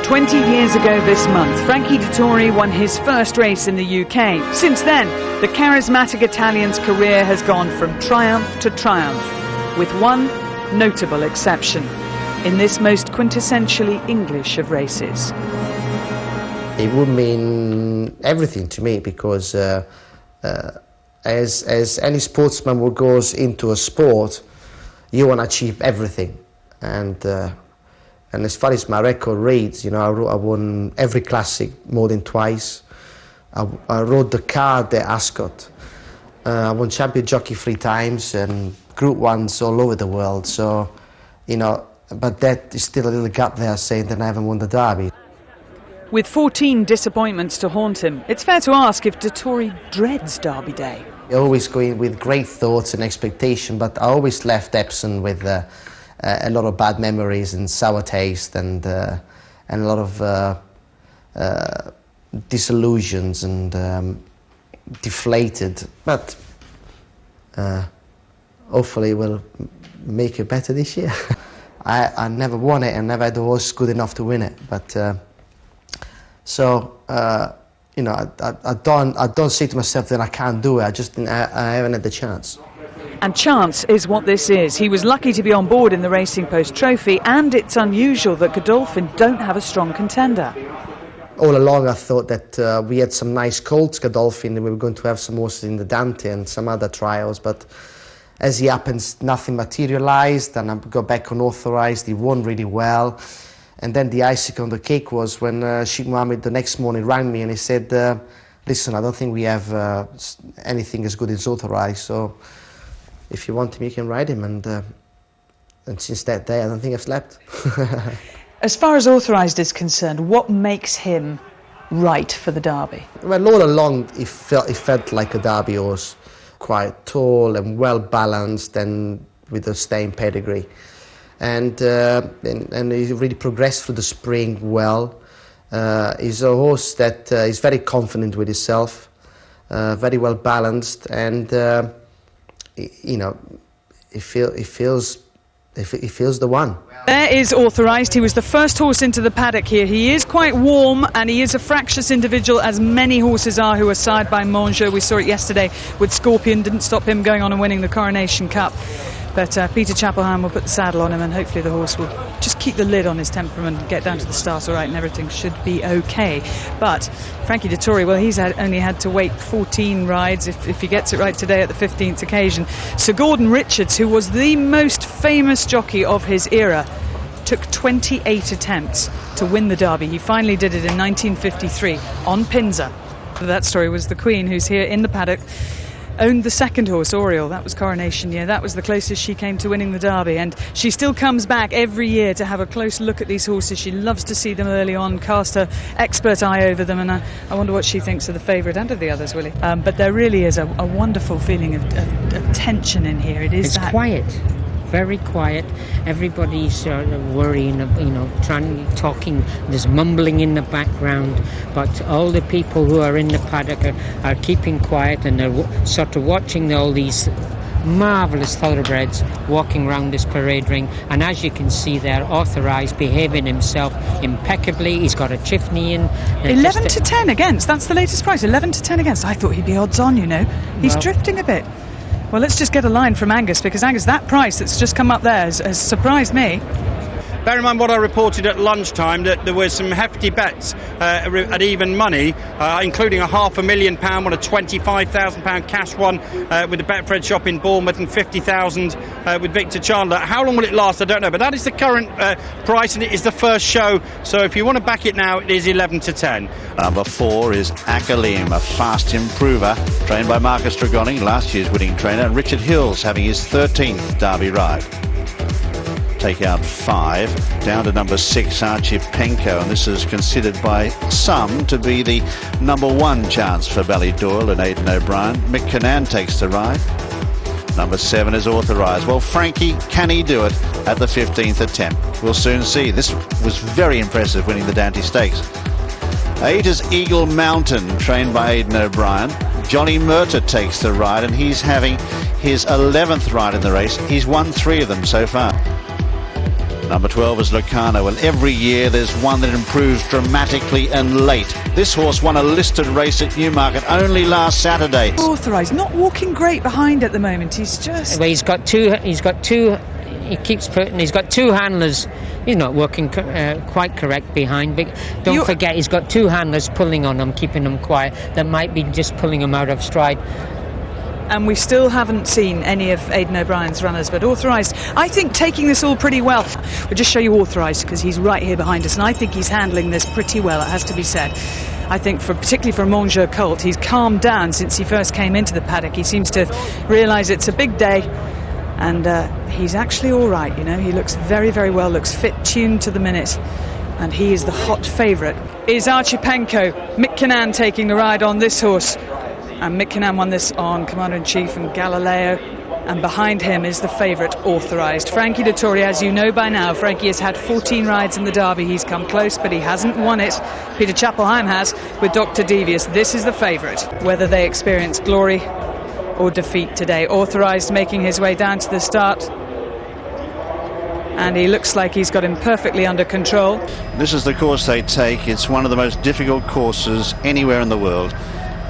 20 years ago this month, Frankie Dettori won his first race in the UK. Since then, the charismatic Italian's career has gone from triumph to triumph, with one notable exception, in this most quintessentially English of races. It would mean everything to me, because as any sportsman who goes into a sport, you want to achieve everything. And as far as my record reads, you know, I won every classic more than twice. I rode the car, the Ascot. I won champion jockey 3 times and Group 1s all over the world. So, you know, but that is still a little gap there saying that I haven't won the Derby. With 14 disappointments to haunt him, it's fair to ask if Dettori dreads Derby Day. I always go in with great thoughts and expectation, but I always left Epsom with a lot of bad memories and sour taste and a lot of disillusions and deflated. But hopefully we'll make it better this year. I never won it and never had the horse good enough to win it. But you know, I don't say to myself that I can't do it. I haven't had the chance. And chance is what this is. He was lucky to be on board in the Racing Post Trophy, and it's unusual that Godolphin don't have a strong contender. All along I thought that we had some nice colts, Godolphin, and we were going to have some horses in the Dante and some other trials, but as it happens, nothing materialised, and I got back on Authorized. He won really well. And then the icing on the cake was when Sheikh Mohammed the next morning rang me and he said, listen, I don't think we have anything as good as Authorized, so if you want him, you can ride him. And since that day, I don't think I've slept. As far as Authorized is concerned, what makes him right for the Derby? Well, all along, he felt like a Derby horse, quite tall and well balanced and with a staying pedigree. And he really progressed through the spring well. He's a horse that is very confident with himself, very well balanced, and you know, he feels the one. There is Authorized. He was the first horse into the paddock here. He is quite warm and he is a fractious individual, as many horses are who are side by Manger. We saw it yesterday with Scorpion, didn't stop him going on and winning the Coronation Cup. But Peter Chapelham will put the saddle on him, and hopefully the horse will just keep the lid on his temperament and get down to the start all right, and everything should be okay. But Frankie Dettori, well, he's only had to wait 14 rides if he gets it right today at the 15th occasion. Sir Gordon Richards, who was the most famous jockey of his era, took 28 attempts to win the Derby. He finally did it in 1953 on Pinzer. That story was the Queen, who's here in the paddock. Owned the second horse, Oriole. That was Coronation year. That was the closest she came to winning the Derby, and she still comes back every year to have a close look at these horses. She loves to see them early on, cast her expert eye over them, and I wonder what she thinks of the favourite and of the others, Willie. But there really is a wonderful feeling of tension in here. It's quiet. Very quiet. Everybody's sort of worrying, you know, talking. There's mumbling in the background, but all the people who are in the paddock are keeping quiet, and they're sort of watching all these marvellous thoroughbreds walking around this parade ring. And as you can see there, Authorized behaving himself impeccably. He's got a Chiffney in. 11 to 10 against. That's the latest price. 11 to 10 against. I thought he'd be odds on, you know. He's drifting a bit. Well, let's just get a line from Angus, because Angus, that price that's just come up there has surprised me. Bear in mind what I reported at lunchtime, that there were some hefty bets at even money, including a £500,000 one, a £25,000 cash one with the Betfred shop in Bournemouth, and £50,000 with Victor Chandler. How long will it last? I don't know, but that is the current price, and it is the first show. So if you want to back it now, it is 11 to 10. Number 4 is Akalim, a fast improver, trained by Marcus Dragoni, last year's winning trainer, and Richard Hills having his 13th Derby ride. Take out 5, down to number 6, Archipenko, and this is considered by some to be the number 1 chance for Ballydoyle and Aidan O'Brien. Mick Cannan takes the ride. Number 7 is Authorized. Well, Frankie, can he do it at the 15th attempt? We'll soon see. This was very impressive, winning the Dante Stakes. 8 is Eagle Mountain, trained by Aidan O'Brien. Johnny Murtagh takes the ride, and he's having his 11th ride in the race. He's won 3 of them so far. Number 12 is Lucano, and every year there's one that improves dramatically and late. This horse won a listed race at Newmarket only last Saturday. Authorized, not walking great behind at the moment. He's just... Well, he's got two, he keeps putting, he's got two handlers. He's not working quite correct behind, but don't forget he's got two handlers pulling on him, keeping him quiet. That might be just pulling him out of stride. And we still haven't seen any of Aidan O'Brien's runners, but Authorized, I think, taking this all pretty well. We'll just show you Authorized because he's right here behind us, and I think he's handling this pretty well, it has to be said. I think, particularly for a Monjeu colt, he's calmed down since he first came into the paddock. He seems to realise it's a big day, and he's actually all right, you know. He looks very, very well, looks fit, tuned to the minute, and he is the hot favourite. Is Archipenko, Mick Kinnan taking the ride on this horse. And Mick Kinnan won this on Commander-in-Chief and Galileo. And behind him is the favourite, Authorized. Frankie Dettori, as you know by now, Frankie has had 14 rides in the Derby. He's come close, but he hasn't won it. Peter Chapelheim has with Dr. Devious. This is the favourite, whether they experience glory or defeat today. Authorized making his way down to the start. And he looks like he's got him perfectly under control. This is the course they take. It's one of the most difficult courses anywhere in the world.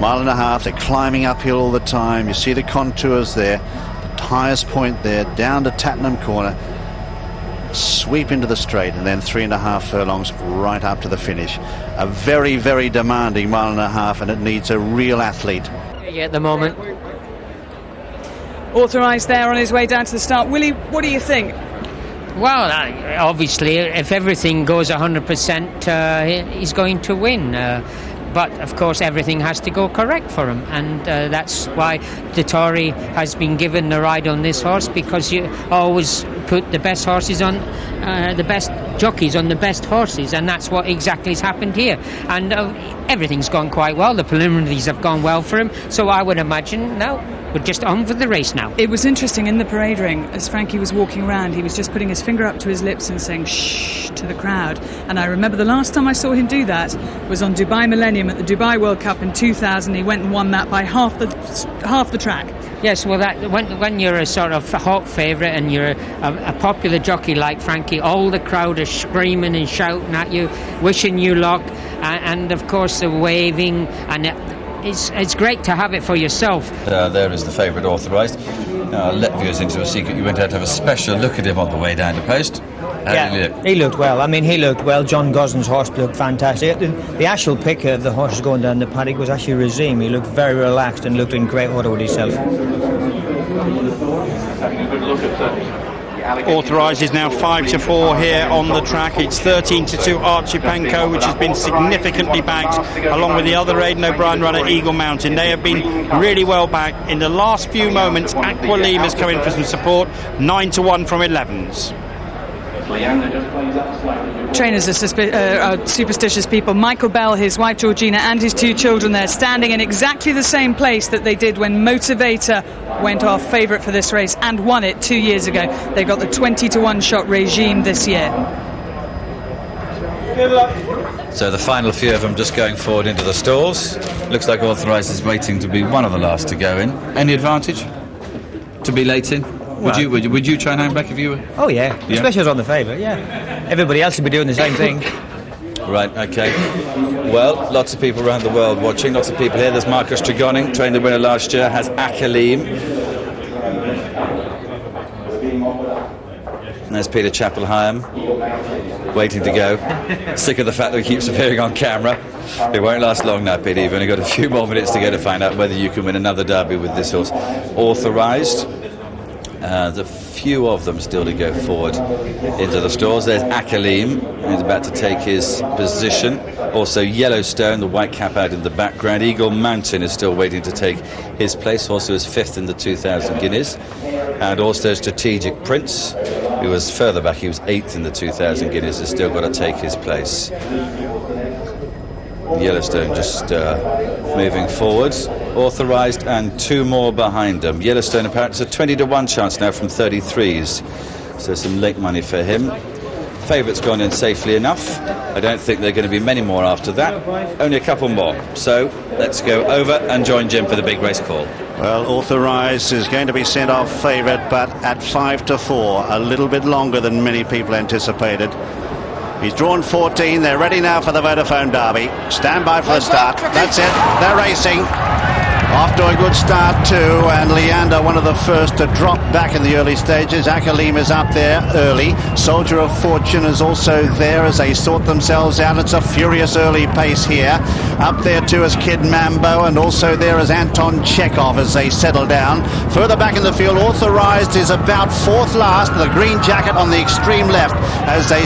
Mile and a half, they're climbing uphill all the time. You see the contours there, the highest point there, down to Tattenham Corner, sweep into the straight, and then 3.5 furlongs right up to the finish. A very, very demanding mile and a half, and it needs a real athlete. Yeah, at the moment. Authorized there on his way down to the start. Willie, what do you think? Well, obviously, if everything goes 100%, he's going to win. But, of course, everything has to go correct for him. And that's why Dettori has been given the ride on this horse, because you always put the best horses on, the best jockeys on the best horses. And that's what exactly has happened here. And everything's gone quite well. The preliminaries have gone well for him. So I would imagine now we're just on for the race now. It was interesting in the parade ring, as Frankie was walking around, he was just putting his finger up to his lips and saying shh to the crowd. And I remember the last time I saw him do that was on Dubai Millennium at the Dubai World Cup in 2000. He went and won that by half the track. Yes, well, that when you're a sort of hot favourite and you're a popular jockey like Frankie, all the crowd are screaming and shouting at you, wishing you luck, and of course they're waving, and it's great to have it for yourself. There is the favourite, Authorized. I'll let viewers into a secret. You went out to have a special look at him on the way down to post. How did he look? He looked well. I mean, he looked well. John Gosden's horse looked fantastic. The actual pick of the horses going down the paddock was actually Razim. He looked very relaxed and looked in great order with himself. Authorized is now 5-4 here on the track. It's 13-2 Archipenko, which has been significantly backed, along with the other Aidan O'Brien runner, Eagle Mountain. They have been really well backed. In the last few moments, Aqua Lim has come in for some support, 9-1 from 11s. Trainers are superstitious people. Michael Bell, his wife Georgina, and his two children there, standing in exactly the same place that they did when Motivator went off favourite for this race and won it 2 years ago. They got the 20-1 shot regime this year. So the final few of them just going forward into the stalls. Looks like Authorized is waiting to be one of the last to go in. Any advantage to be late in? Would you try and hang back if you were? Oh yeah, especially as on the favourite. Yeah, everybody else would be doing the same thing. Right, okay. Well, lots of people around the world watching, lots of people here. There's Marcus Tregoning, trained the winner last year, has Aqua Lim. And there's Peter Chapelheim, waiting to go. Sick of the fact that he keeps appearing on camera. It won't last long now, Peter. You've only got a few more minutes to go to find out whether you can win another derby with this horse. Authorized. There's a few of them still to go forward into the stalls. There's Aqua Lim, who's about to take his position. Also Yellowstone, the white cap out in the background. Eagle Mountain is still waiting to take his place. Also is 5th in the 2,000 guineas. And also Strategic Prince, who was further back. He was 8th in the 2,000 guineas. Has still got to take his place. Yellowstone just moving forwards. Authorized and two more behind them. Yellowstone apparently it's a 20-1 chance now from 33s, so some late money for him. Favourite's gone in safely enough. I don't think there are going to be many more after that. Only a couple more. So let's go over and join Jim for the big race call. Well, Authorized is going to be sent off favourite, but at 5-4, a little bit longer than many people anticipated. He's drawn 14. They're ready now for the Vodafone Derby. Stand by for the start. That's it. They're racing. Off to a good start too, and Leander, one of the first to drop back in the early stages. Akalim is up there early. Soldier of Fortune is also there as they sort themselves out. It's a furious early pace here. Up there too is Kid Mambo, and also there is Anton Chekhov as they settle down. Further back in the field, Authorized is about fourth last, the green jacket on the extreme left as they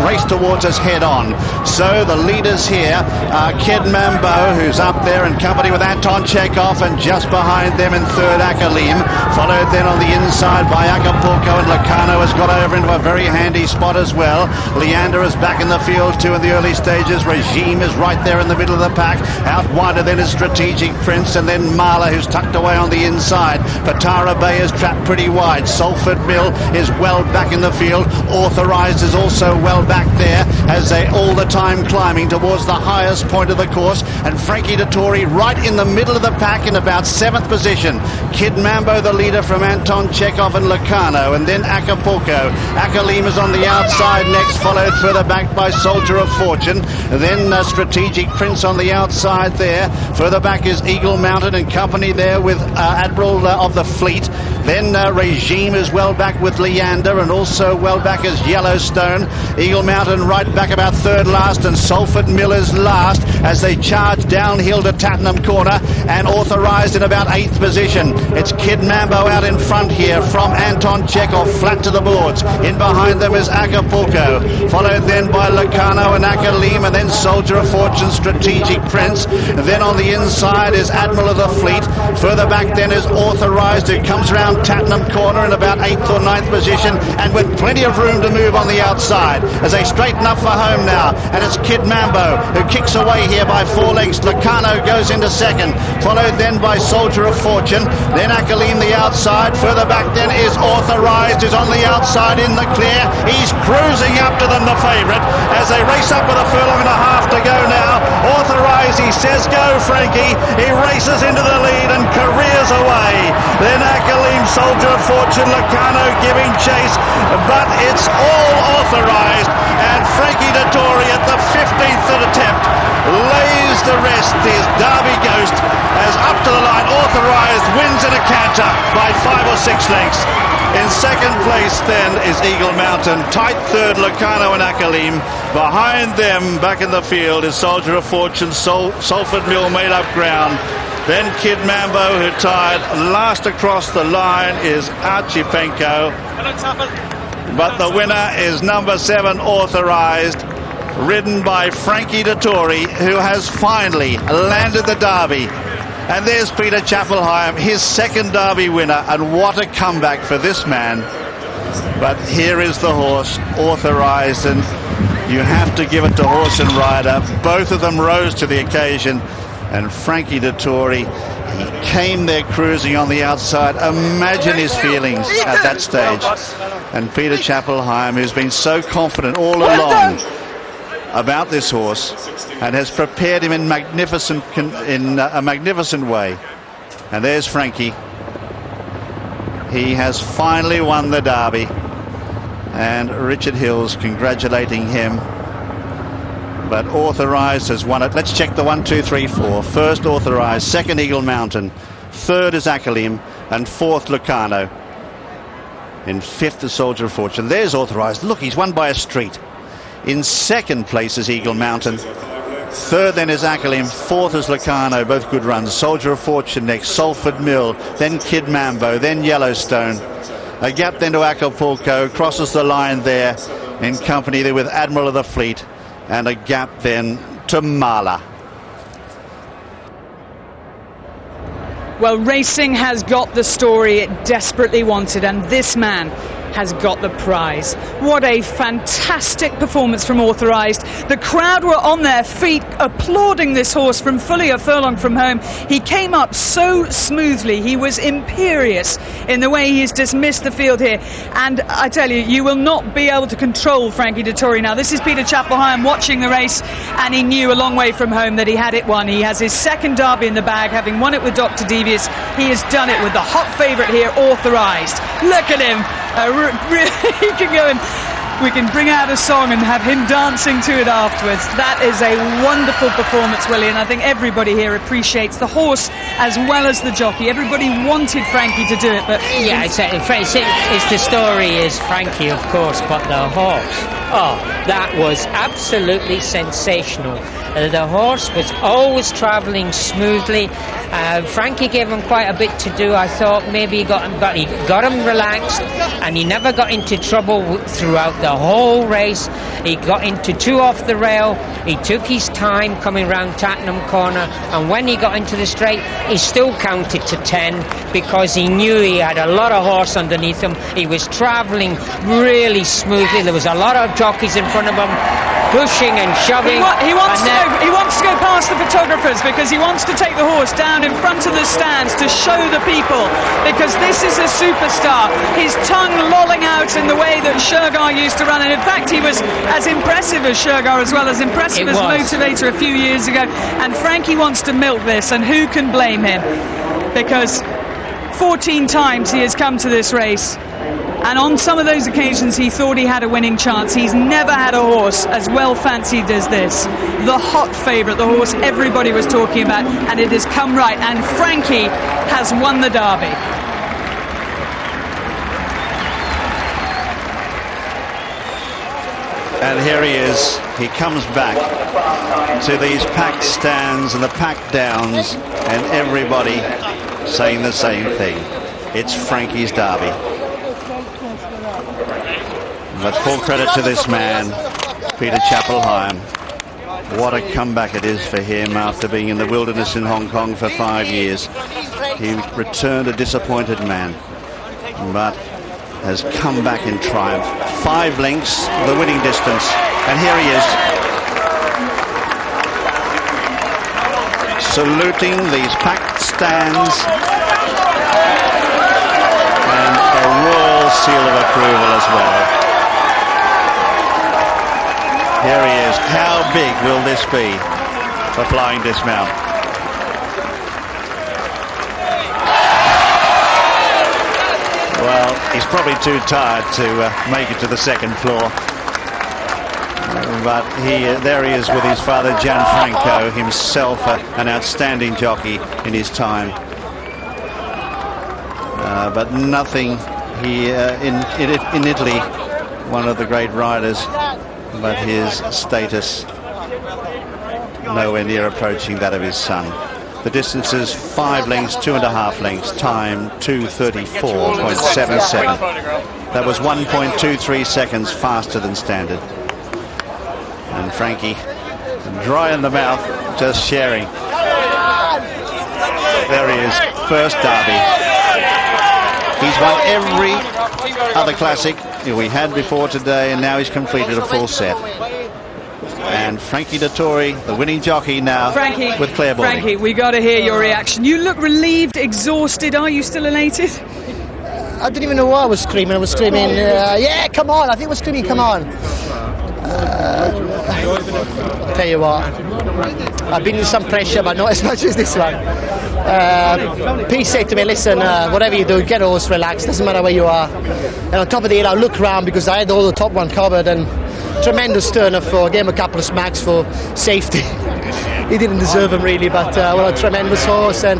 race towards us head on. So the leaders here are Kid Mambo, who's up there in company with Anton Chekhov, and just behind them in third Akalim, followed then on the inside by Acapulco, and Lacano has got over into a very handy spot as well. Leander is back in the field too in the early stages. Regime is right there in the middle of the pack. Out wider then is Strategic Prince, and then Marla, who's tucked away on the inside. Patara Bay is trapped pretty wide. Salford Mill is well back in the field. Authorized is also well back there as they all the time climbing towards the highest point of the course, and Frankie Dettori right in the middle of the pack in about 7th position. Kid Mambo the leader from Anton Chekhov and Lacano, and then Acapulco. Akalim is on the outside next, followed further back by Soldier of Fortune. Then Strategic Prince on the outside there. Further back is Eagle Mountain and company there with Admiral of the Fleet. Then Regime is well back with Leander, and also well back is Yellowstone. Eagle Mountain right back about third last, and Salford Mill is last as they charge downhill to Tattenham Corner, and Authorized in about 8th position. It's Kid Mambo out in front here from Anton Chekhov, flat to the boards. In behind them is Acapulco, followed then by Lacano and Akalim, and then Soldier of Fortune, Strategic Prince. Then on the inside is Admiral of the Fleet. Further back then is Authorized, who comes around Tattenham Corner in about 8th or 9th position, and with plenty of room to move on the outside as they straighten up for home now. And it's Kid Mambo who kicks away here by 4 lengths. Lacano goes into second, followed then by Soldier of Fortune. Then Akalim the outside. Further back then is Authorized, who's on the outside in the clear. He's cruising up to them, the favourite, as they race up with a furlong and a half to go now. Authorized, he says go Frankie. He races into the lead and careers away. Then Akalim, Soldier of Fortune, Lacano giving chase, but it's all Authorized, and Frankie Dettori at the 15th attempt lays the rest. His Derby Ghost as up to the line. Authorized wins in a canter by 5 or 6 lengths. In second place then is Eagle Mountain. Tight third, Lacano and Akalim. Behind them, back in the field, is Soldier of Fortune. Salford Mill made up ground. Then Kid Mambo, who tied. Last across the line is Archipenko. But the winner is number 7, Authorized, ridden by Frankie Dettori, who has finally landed the Derby. And there's Peter Chapelheim, his second Derby winner, and what a comeback for this man. But here is the horse, Authorized, and you have to give it to horse and rider. Both of them rose to the occasion, and Frankie Dettori, he came there cruising on the outside. Imagine his feelings at that stage. And Peter Chapelheim, who's been so confident all along about this horse and has prepared him in a magnificent way. And there's Frankie. He has finally won the Derby, and Richard Hills congratulating him. But Authorized has won it. Let's check the 1, 2, 3, 4. First Authorized, second Eagle Mountain, third is Akalim, and fourth Lacano. In fifth, the Soldier of Fortune. There's Authorized. Look, he's won by a street. In second place is Eagle Mountain. Third then is Akalim. Fourth is Lacano. Both good runs. Soldier of Fortune next. Salford Mill. Then Kid Mambo. Then Yellowstone. A gap then to Acapulco. Crosses the line there in company there with Admiral of the Fleet. And a gap then to Marla. Well, racing has got the story it desperately wanted, and this man has got the prize. What a fantastic performance from Authorized. The crowd were on their feet applauding this horse from fully a furlong from home. He came up so smoothly. He was imperious in the way he's dismissed the field here. And I tell you, you will not be able to control Frankie Dettori now. This is Peter Chapel-Hyam watching the race, and he knew a long way from home that he had it won. He has his second Derby in the bag, having won it with Dr. Devious. He has done it with the hot favourite here, Authorized. Look at him. He can go and we can bring out a song and have him dancing to it afterwards. That is a wonderful performance, Willie, and I think everybody here appreciates the horse as well as the jockey. Everybody wanted Frankie to do it, but yeah, it's the story is Frankie, of course, but the horse, oh, that was absolutely sensational. The horse was always travelling smoothly. Frankie gave him quite a bit to do. I thought maybe he got him relaxed, and he never got into trouble throughout the whole race. He got into two off the rail. He took his time coming round Tattenham Corner, and when he got into the straight, he still counted to 10 because he knew he had a lot of horse underneath him. He was travelling really smoothly. There was a lot of jockeys in front of him, pushing and shoving. He wants to go past the photographers because he wants to take the horse down in front of the stands to show the people, because this is a superstar. His tongue lolling out in the way that Shergar used to run, and in fact he was as impressive as Shergar as well as impressive as Motivator a few years ago, and Frankie wants to milk this, and who can blame him, because 14 times he has come to this race, and on some of those occasions he thought he had a winning chance. He's never had a horse as well fancied as this. The hot favourite, the horse everybody was talking about, and it has come right, and Frankie has won the Derby. And here he is. He comes back to these packed stands and the packed downs, and everybody saying the same thing. It's Frankie's Derby. But full credit to this man, Peter Chapel-Hyam. What a comeback it is for him after being in the wilderness in Hong Kong for 5 years. He returned a disappointed man, but has come back in triumph. 5 lengths, the winning distance, and here he is, saluting these packed stands, and a royal seal of approval as well. Here he is. How big will this be for Flying Dismount? Well, he's probably too tired to make it to the second floor. But there he is with his father, Gianfranco, himself an outstanding jockey in his time. But nothing in Italy, one of the great riders, but his status nowhere near approaching that of his son. The distance is 5 lengths, 2.5 lengths, time 2:34.77. That was 1.23 seconds faster than standard. And Frankie, dry in the mouth, just sharing. There he is, first Derby. He's won every other classic we had before today, and now he's completed a full set. And Frankie Dettori, the winning jockey now, Frankie, with Claire Balding. Frankie, we got to hear your reaction. You look relieved, exhausted. Are you still elated? I didn't even know what I was screaming. I was screaming, yeah, come on. I think I was screaming, come on. I'll tell you what, I've been in some pressure, but not as much as this one. Pete said to me, listen, whatever you do, get a horse relaxed, doesn't matter where you are. And on top of the hill, I look round because I had all the top one covered, and tremendous turner for, gave him a couple of smacks for safety. He didn't deserve them really, but what a tremendous horse. And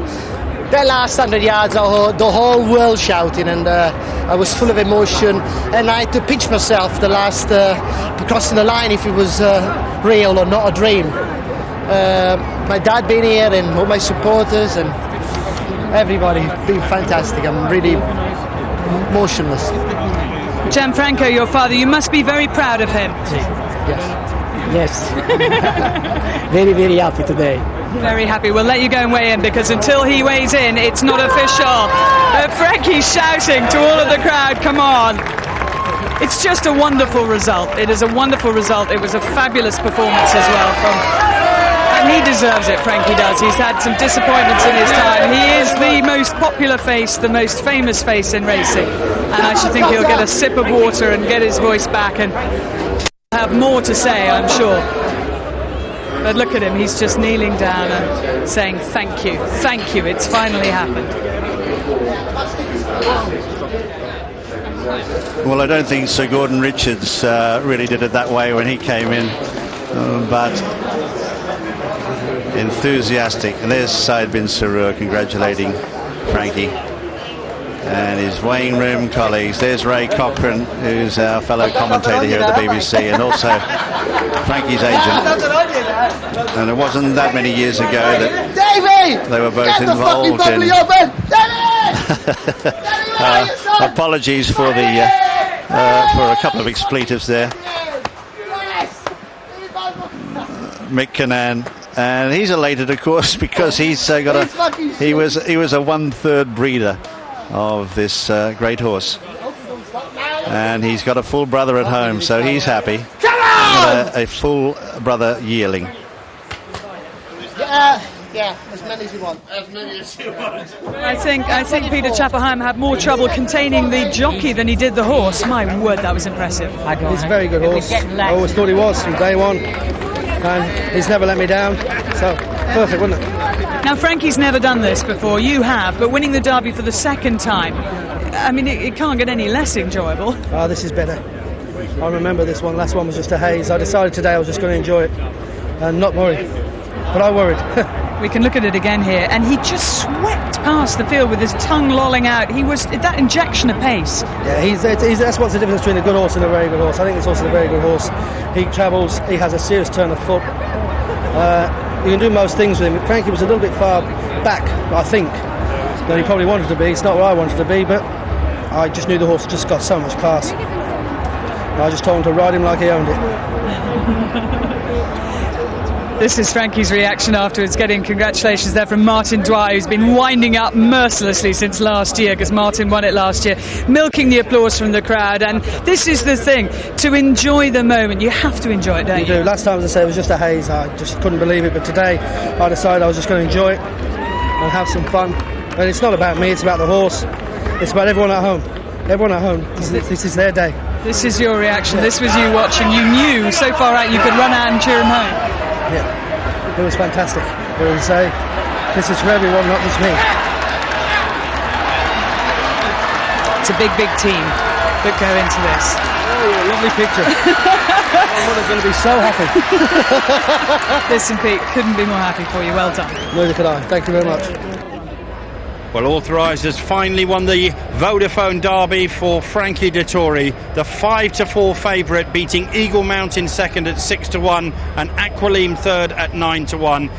that last 100 yards, the whole world shouting, and I was full of emotion, and I had to pinch myself the last crossing the line if it was real or not a dream. My dad being here, and all my supporters, and everybody been fantastic. I'm really motionless. Gianfranco, your father, you must be very proud of him. Yes. Very, very happy today. Very happy. We'll let you go and weigh in, because until he weighs in, it's not official. Frankie's shouting to all of the crowd, come on. It's just a wonderful result. It is a wonderful result. It was a fabulous performance as well and he deserves it, Frankie does. He's had some disappointments in his time. He is the most popular face, the most famous face in racing, and I should think he'll get a sip of water and get his voice back and have more to say, I'm sure. But look at him, he's just kneeling down and saying thank you, it's finally happened. Well, I don't think Sir Gordon Richards really did it that way when he came in, but enthusiastic. And there's Said bin Sarur congratulating Frankie and his weighing room colleagues. There's Ray Cochrane, who's our fellow commentator here at the BBC, and also Frankie's agent. And it wasn't that many years ago that they were both involved in apologies for the for a couple of expletives there. Mick Cannan, and he's elated, of course, because he's got he was a 1/3 breeder of this great horse, and he's got a full brother at home, so he's happy. A full brother yearling. Yeah, as many as you want. As many as you want. I think Peter Chapelheim had more trouble containing the jockey than he did the horse. My word, that was impressive. He's a very good horse. I always thought he was from day one, and he's never let me down. So perfect, wasn't it? Now Frankie's never done this before. You have, but winning the Derby for the second time, I mean, it can't get any less enjoyable. Oh, this is better. I remember this one. Last one was just a haze. I decided today I was just going to enjoy it and not worry. But I worried. We can look at it again here, and he just swept past the field with his tongue lolling out. He was that injection of pace. Yeah, that's what's the difference between a good horse and a very good horse. I think this horse is a very good horse. He travels. He has a serious turn of foot. You can do most things with him. Frankie was a little bit far back, I think, than he probably wanted to be. It's not where I wanted to be, but I just knew the horse just got so much class. I just told him to ride him like he owned it. This is Frankie's reaction afterwards, getting congratulations there from Martin Dwyer, who's been winding up mercilessly since last year, because Martin won it last year, milking the applause from the crowd. And this is the thing, to enjoy the moment, you have to enjoy it, don't you? You do. Last time, as I said, it was just a haze. I just couldn't believe it. But today, I decided I was just going to enjoy it and have some fun. And it's not about me, it's about the horse. It's about everyone at home. Everyone at home. This is their day. This is your reaction. This was you watching. You knew so far out you could run out and cheer him home. Yeah, it was fantastic. It was this is for everyone, not just me. It's a big team that go into this. Oh, lovely picture. My mother's going to be so happy. Listen, Pete, couldn't be more happy for you. Well done. Neither could I. Thank you very much. Well, Authorized has finally won the Vodafone Derby for Frankie Dettori, the 5-4 favourite, beating Eagle Mountain second at 6-1 and Aqualim third at 9-1.